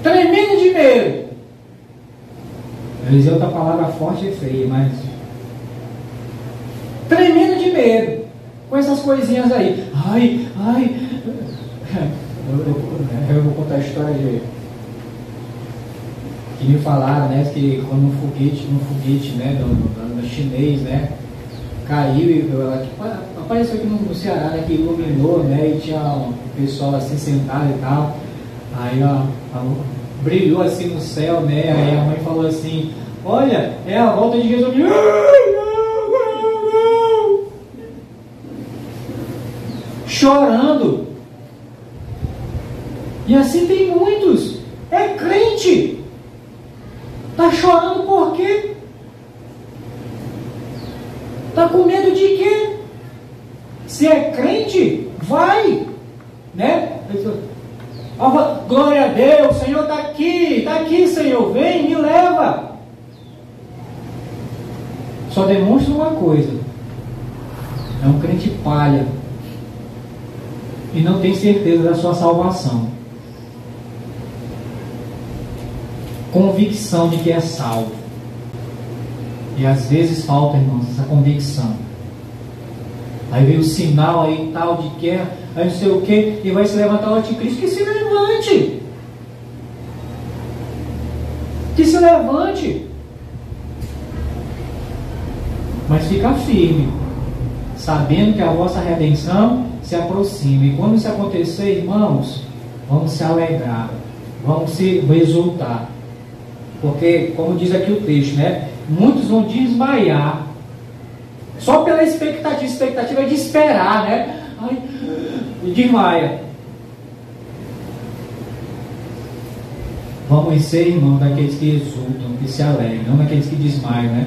tremendo de medo. Eu ia dizer outra palavra forte e feia, mas tremendo de medo com essas coisinhas aí. Ai. Eu vou contar a história que me falaram, né, que quando um foguete, né, do chinês, né, caiu e apareceu aqui no Ceará, né, que iluminou, né, e tinha um pessoal assim sentado e tal. Aí brilhou assim no céu, né? Aí a mãe falou assim: olha, é a volta de Jesus. Chorando. E assim tem muitos. É crente. Está chorando por quê? Está com medo de quê? Se é crente, vai, né? Glória a Deus, o Senhor está aqui, Senhor, vem, me leva. Só demonstra uma coisa: é um crente palha e não tem certeza da sua salvação, convicção de que é salvo. E às vezes falta, irmãos, essa convicção. Aí vem o sinal aí tal de guerra, aí não sei o que, e vai se levantar o anticristo. Que se levante! Que se levante! Mas fica firme, sabendo que a vossa redenção se aproxima. E quando isso acontecer, irmãos, vamos se alegrar, vamos se exultar. Porque, como diz aqui o texto, né? Muitos vão desmaiar só pela expectativa de esperar, né? Ai, desmaia. Vamos ser, irmão, daqueles que exultam, que se alegram, não daqueles que desmaiam, né?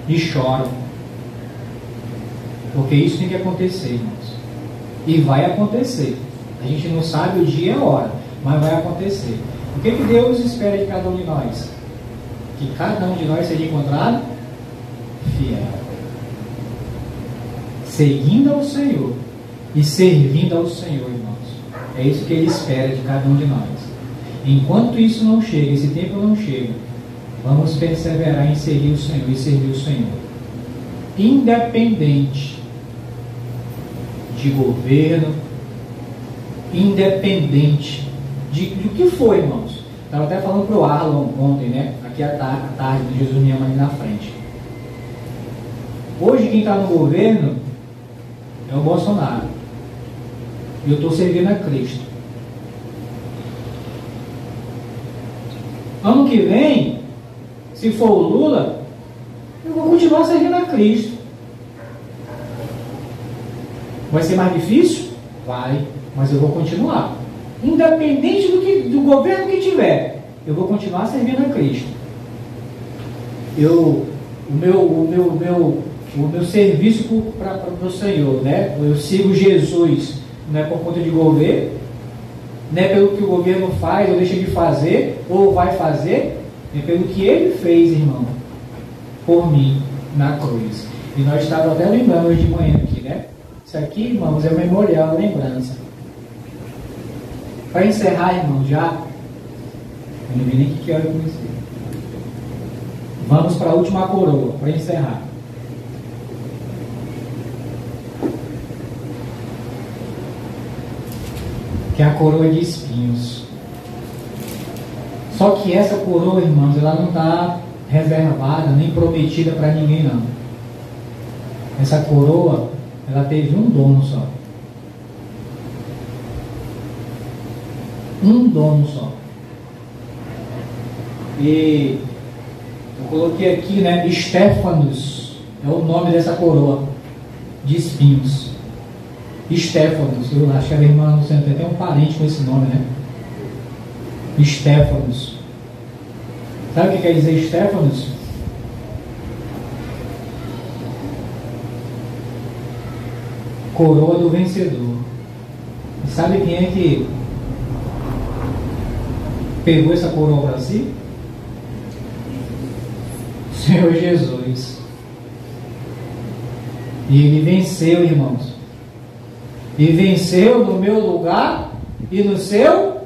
E choram. Porque isso tem que acontecer, irmãos. E vai acontecer. A gente não sabe o dia e a hora, mas vai acontecer. O que Deus espera de cada um de nós? Que cada um de nós seja encontrado fiel, seguindo ao Senhor e servindo ao Senhor, irmãos. É isso que Ele espera de cada um de nós. Enquanto isso não chega, esse tempo não chega, vamos perseverar em seguir o Senhor e servir o Senhor, independente de governo, independente do que foi, irmãos. Estava até falando para o Arlon ontem, né? Aqui à tarde, do Jesus Me Ama ali na frente. Hoje quem está no governo é o Bolsonaro. E eu estou servindo a Cristo. Ano que vem, se for o Lula, eu vou continuar servindo a Cristo. Vai ser mais difícil? Vai, mas eu vou continuar. Independente do governo que tiver, eu vou continuar servindo a Cristo. O meu serviço para o Senhor, né? Eu sigo Jesus, não é por conta de governo, não é pelo que o governo faz ou deixa de fazer, ou vai fazer, é pelo que ele fez, irmão, por mim, na cruz. E nós estávamos até lembrando hoje de manhã aqui, né? Isso aqui, irmãos, é um memorial, lembrança. Para encerrar, irmão, já, eu não vi nem que hora eu comecei. Vamos para a última coroa, para encerrar. Que é a coroa de espinhos. Só que essa coroa, irmãos, ela não está reservada, nem prometida para ninguém, não. Essa coroa, ela teve um dono só. Um dono só. E eu coloquei aqui, né? Estéfanos é o nome dessa coroa de espinhos. Estéfanos, eu acho que a irmã Luciana tem até um parente com esse nome, né? Estéfanos. Sabe o que quer dizer Estéfanos? Coroa do vencedor. E sabe quem é que pegou essa coroa para si? Senhor Jesus. E ele venceu, irmãos. E venceu no meu lugar e no seu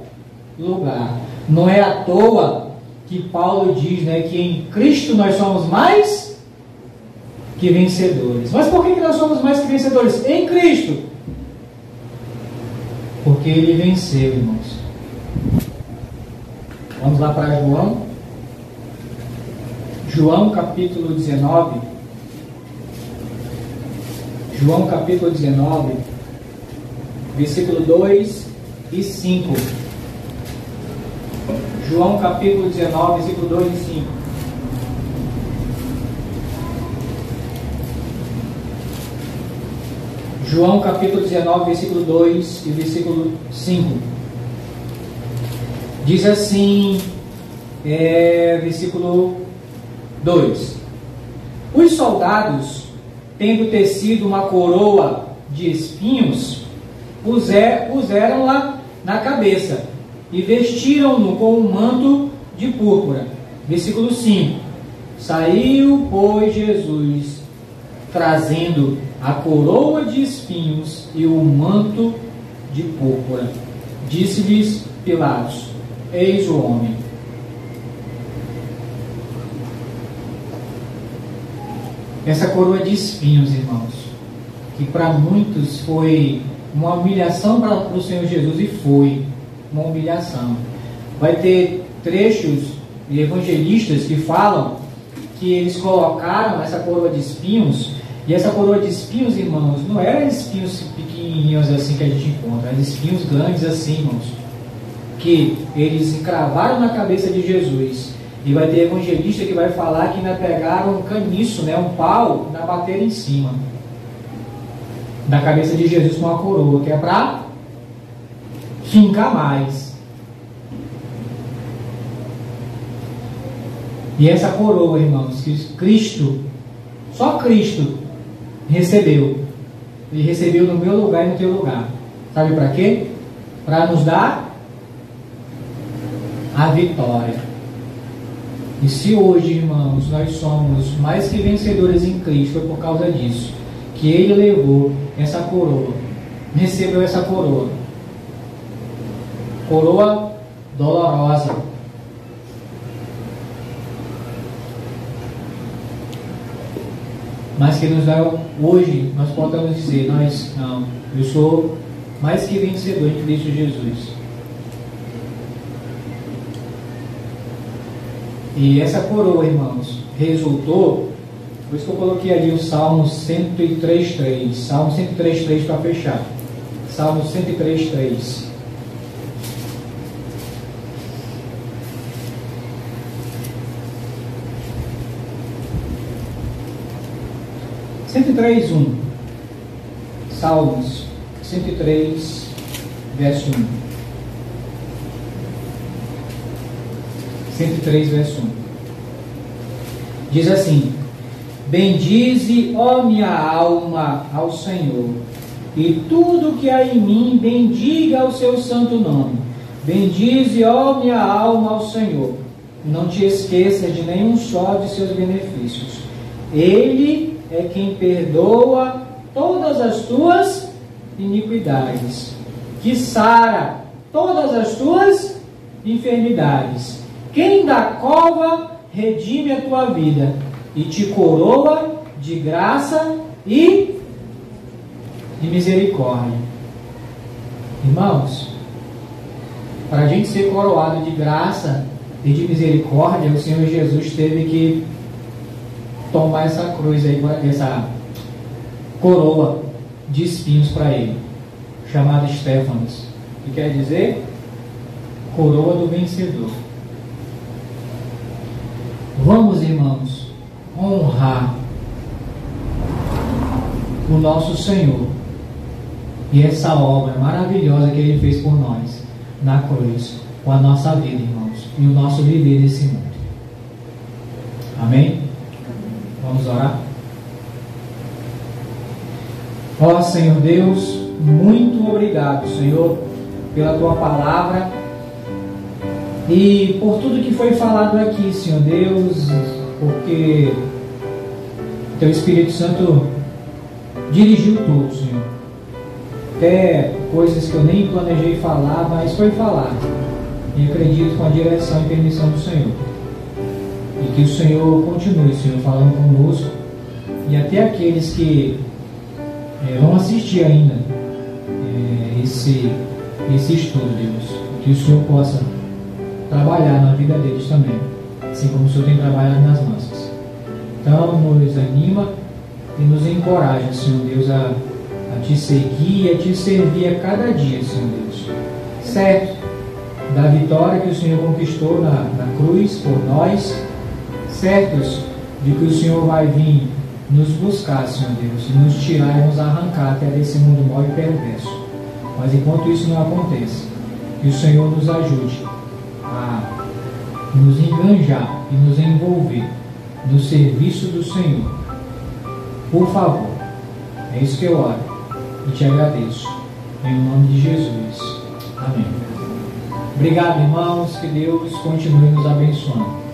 lugar. Não é à toa que Paulo diz, né, que em Cristo nós somos mais que vencedores. Mas por que nós somos mais que vencedores? Em Cristo. Porque ele venceu, irmãos. Vamos lá para João. João capítulo 19. João capítulo 19, versículo 2 e 5. João capítulo 19, versículo 2 e 5. João capítulo 19, versículo 2 e versículo 5. Diz assim, versículo 2. Os soldados, tendo tecido uma coroa de espinhos, puseram-la na cabeça e vestiram-no com um manto de púrpura. Versículo 5. Saiu, pois, Jesus, trazendo a coroa de espinhos e o manto de púrpura. Disse-lhes Pilatos: eis o homem. Essa coroa de espinhos, irmãos, que para muitos foi uma humilhação para o Senhor Jesus, e foi uma humilhação. Vai ter trechos de evangelistas que falam que eles colocaram essa coroa de espinhos, e essa coroa de espinhos, irmãos, não eram espinhos pequenininhos assim que a gente encontra, eram espinhos grandes assim, irmãos, que eles encravaram na cabeça de Jesus. E vai ter evangelista que vai falar que ainda pegaram um caniço, né, um pau, e ainda bateram em cima da cabeça de Jesus com a coroa, que é para fincar mais. E essa coroa, irmãos, que Cristo, só Cristo recebeu. Ele recebeu no meu lugar e no teu lugar. Sabe para quê? Para nos dar a vitória. E se hoje, irmãos, nós somos mais que vencedores em Cristo, foi por causa disso, que Ele levou essa coroa, recebeu essa coroa, coroa dolorosa, mas que nos dá hoje, nós podemos dizer, não, eu sou mais que vencedor em Cristo Jesus. E essa coroa, irmãos, resultou, por isso que eu coloquei ali o Salmo 103:3, Salmo 103:3 para fechar. Salmo 103:3. Salmos 103, verso 1. 103, verso 1. Diz assim: bendize, ó minha alma, ao Senhor, e tudo que há em mim, bendiga o seu santo nome. Bendize, ó minha alma, ao Senhor, não te esqueças de nenhum só de seus benefícios. Ele é quem perdoa todas as tuas iniquidades, que sara todas as tuas enfermidades, quem da cova redime a tua vida e te coroa de graça e de misericórdia. Irmãos, para a gente ser coroado de graça e de misericórdia, o Senhor Jesus teve que tomar essa cruz aí, essa coroa de espinhos para ele, chamada Estéfanos, que quer dizer coroa do vencedor. Vamos, irmãos, honrar o nosso Senhor e essa obra maravilhosa que Ele fez por nós na cruz, com a nossa vida, irmãos, e o nosso viver nesse mundo. Amém? Vamos orar? Ó Senhor Deus, muito obrigado, Senhor, pela Tua palavra e por tudo que foi falado aqui, Senhor Deus, porque Teu Espírito Santo dirigiu tudo, Senhor. Até coisas que eu nem planejei falar, mas foi falado. E acredito com a direção e permissão do Senhor. E que o Senhor continue, Senhor, falando conosco. E até aqueles que vão assistir ainda esse estudo, Deus. Que o Senhor possa trabalhar na vida deles também, assim como o Senhor tem trabalhado nas nossas. Então, nos anima e nos encoraja, Senhor Deus, a te seguir e a te servir a cada dia, Senhor Deus. Certo da vitória que o Senhor conquistou na cruz por nós, certos de que o Senhor vai vir nos buscar, Senhor Deus, e nos tirar e nos arrancar até desse mundo mau e perverso. Mas enquanto isso não acontece, que o Senhor nos ajude a nos enganjar e nos envolver no serviço do Senhor. Por favor, é isso que eu oro e te agradeço, em nome de Jesus. Amém. Obrigado, irmãos, que Deus continue nos abençoando.